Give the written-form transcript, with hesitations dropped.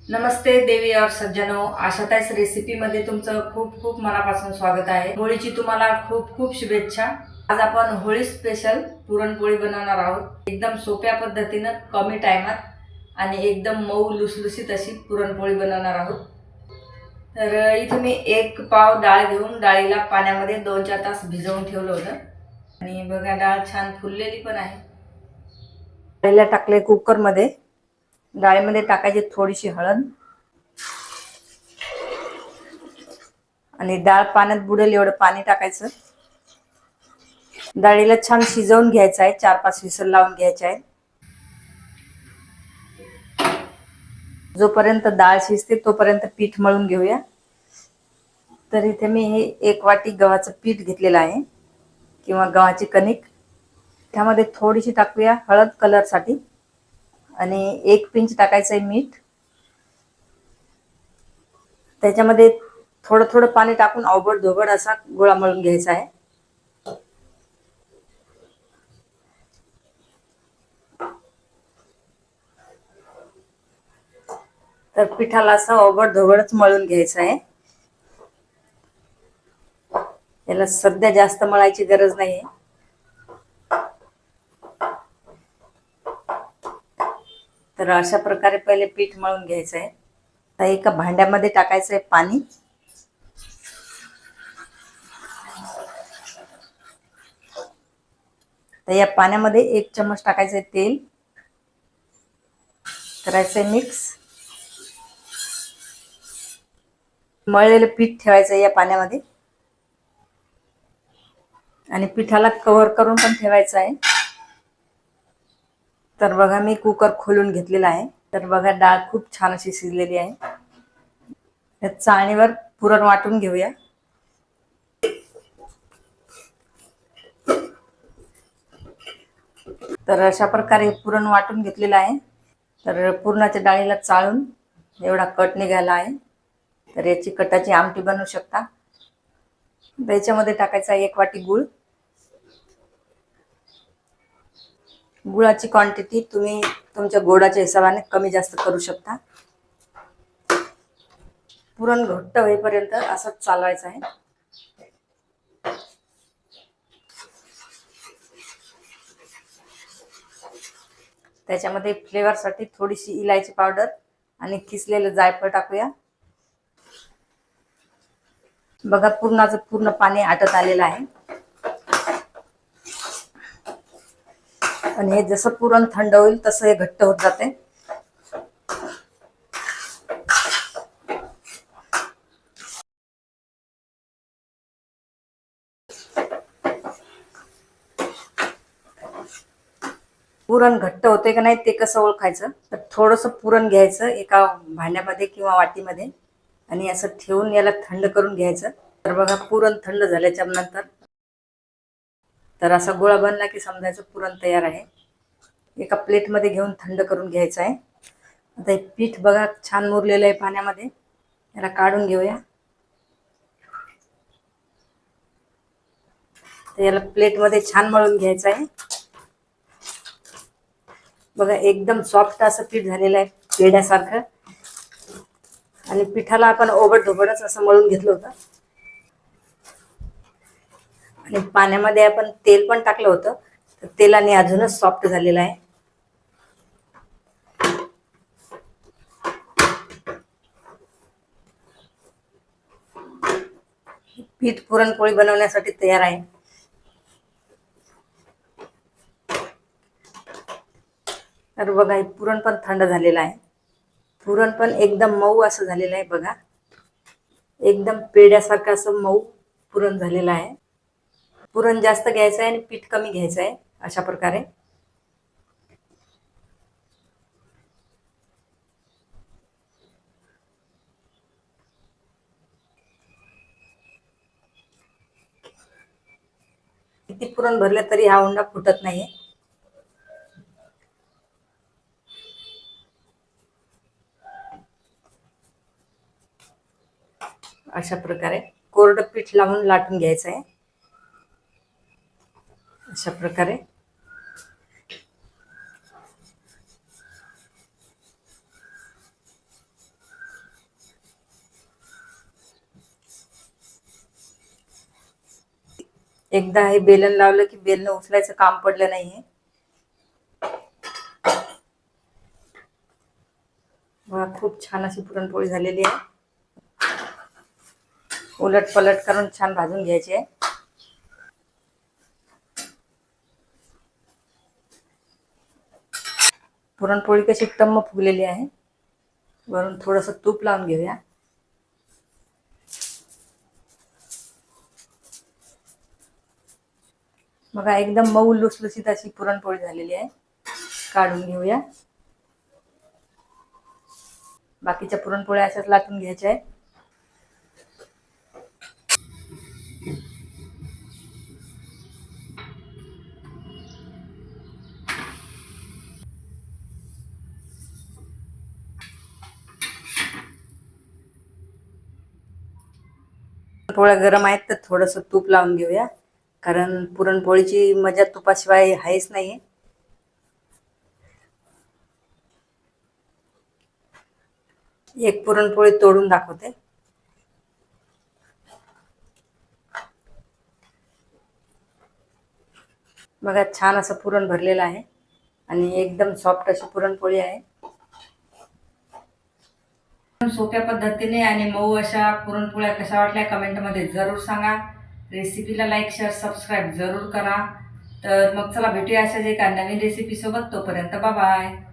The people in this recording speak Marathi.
नमस्ते देवी और सज्जनो, आशाताईस रेसिपीमध्ये तुमचं खूप खूप मनापासून स्वागत आहे। होळीची तुम्हाला खूप खूप शुभेच्छा। आज आपण होळी स्पेशल पुरणपोळी बनवणार आहोत। एकदम सोप्या पद्धतीने कमी टाइमात आणि एकदम मऊ लुसलुसीत अशी पुरणपोळी बनवणार आहोत। तर इथे मी एक पाव डाळ घेऊन डाळीला पाण्यामध्ये 2-4 तास भिजवून ठेवलं होतं आणि बघा डाळ छान फुललेली पण आहे। डाळीला टाकले कुकर मध्ये। डाळीमध्ये टाकायची थोडीशी हळद आणि डाळ पाण्यात बुडेल एवढं पाणी टाकायचं। डाळीला छान शिजवून घ्यायचं आहे, 4-5 विसल लावून घ्यायचे आहे। जोपर्यंत डाळ शिजते तोपर्यंत पीठ मळून घेऊया। तर इथे मी हे 1 वाटी गव्हाचं पीठ घेतलेलं आहे किंवा गव्हाची कणिक। त्यामध्ये थोडीशी टाकूया हळद कलरसाठी आणि 1 पिंच टाकायचं आहे मीठ। त्याच्यामध्ये थोडं थोडं पाणी टाकून अवघड धोबड असा गोळा मळून घ्यायचा आहे। तर पिठाला असं अवघड धोबडच मळून घ्यायचं आहे। याला सध्या जास्त मळायची गरज नाहीये। तर अशा प्रकारे पहिले पीठ मळून घ्यायचं आहे। आता एका भांड्यामध्ये टाकायचं आहे पाणी। तर या पाण्यामध्ये 1 चम्मच टाकायचं आहे तेल। करायचं आहे मिक्स। मळलेलं पीठ ठेवायचं आहे या पाण्यामध्ये आणि पिठाला कव्हर करून पण ठेवायचं आहे। तर बघा मी कुकर खोलून घेतलेला आहे। तर बघा डाळ खूप छान अशी शिजलेली आहे। या चाळणीवर पुरण वाटून घेऊया। तर अशा प्रकारे पुरण वाटून घेतलेलं आहे। तर पुरणाच्या डाळीला चाळून एवढा कट निघाला आहे। तर याची कटाची आमटी बनवू शकता। त्याच्यामध्ये टाकायचा 1 वाटी गूळ। गुळाची क्वांटिटी तुम्ही तुमच्या गोडाच्या हिशोबाने कमी जास्त करू शकता। पुरण घट्ट होईपर्यंत असंच चालवायचं आहे। त्याच्यामध्ये फ्लेवरसाठी थोडीशी इलायची पावडर आणि किसलेलं जायफळ टाकूया। बघा पुरणाचं पूर्ण पाणी आटत आलेलं आहे आणि हे जसं पुरण थंड होईल तसं हे घट्ट होत जाते। पुरण घट्ट होते का नाही ते कसं ओळखायचं? तर थोडंसं पुरण घ्यायचं एका भांड्यामध्ये किंवा वाटीमध्ये आणि असं ठेवून याला थंड करून घ्यायचं। तर बघा पुरण थंड झाल्याच्या नंतर तर असा गोळा बनला की समजायचं पुरण तयार आहे। एका प्लेटमध्ये घेऊन थंड करून घ्यायचं आहे। आता हे पीठ बघा छान मुरलेलं आहे पाण्यामध्ये। याला काढून घेऊया। तर याला प्लेटमध्ये छान मळून घ्यायचं आहे। बघा एकदम सॉफ्ट असं पीठ झालेलं आहे पेढ्यासारखं आणि पिठाला आपण ओबड धोबडच असं मळून घेतलं होतं आणि पाण्यामध्ये आपण तेल पण टाकलं होतं। तर तेलाने अजूनच सॉफ्ट झालेलं आहे। पीठ पुरणपोळी बनवण्यासाठी तयार आहे। तर बघा हे पुरण पण थंड झालेलं आहे। पुरण पण एकदम मऊ असं झालेलं आहे बघा। एकदम पेढ्यासारखं असं मऊ पुरण झालेलं आहे। पुरण जास्त घ्यायचं आहे आणि पीठ कमी घ्यायचं आहे अशा प्रकारे। किती पुरण भरलं तरी हा उंडा फुटत नाहीये। अशा प्रकारे कोरडं पीठ लावून लाटून घ्यायचं आहे अशा प्रकारे। एकदा हे बेलन लावलं की बेलन उचलायचं काम पडलं नाहीये. बघा खूप छान अशी पुरणपोळी झालेली आहे. उलट पलट करून छान भाजून घ्यायची आहे. पुरणपोळी कशी टम्म फुगलेली आहे. वरून थोडंसं तूप लावून घेऊया. बघा एकदम मऊ लुसलुसीत अशी पुरणपोळी झालेली आहे. काढून घेऊया. बाकीच्या पुरणपोळ्या अशाच लाटून घ्यायच्या आहेत. पोळ्या गरम आहेत तर थोडंसं तूप लावून घेऊया, कारण पुरणपोळीची मजा तुपाशिवाय आहेच नाही. एक पुरणपोळी तोडून दाखवते. बघा छान असं पुरण भरलेलं आहे आणि एकदम सॉफ्ट अशी पुरणपोळी आहे. सोप्या पद्धतीने आणि मऊ अशा पुरणपोळ्या कशा वाटल्या कमेंटमध्ये जरूर सांगा. रेसिपीला लाईक शेअर सबस्क्राईब जरूर करा. तर मग चला भेटूया अशाच एका नवीन रेसिपी सोबत. तोपर्यंत बाय बाय.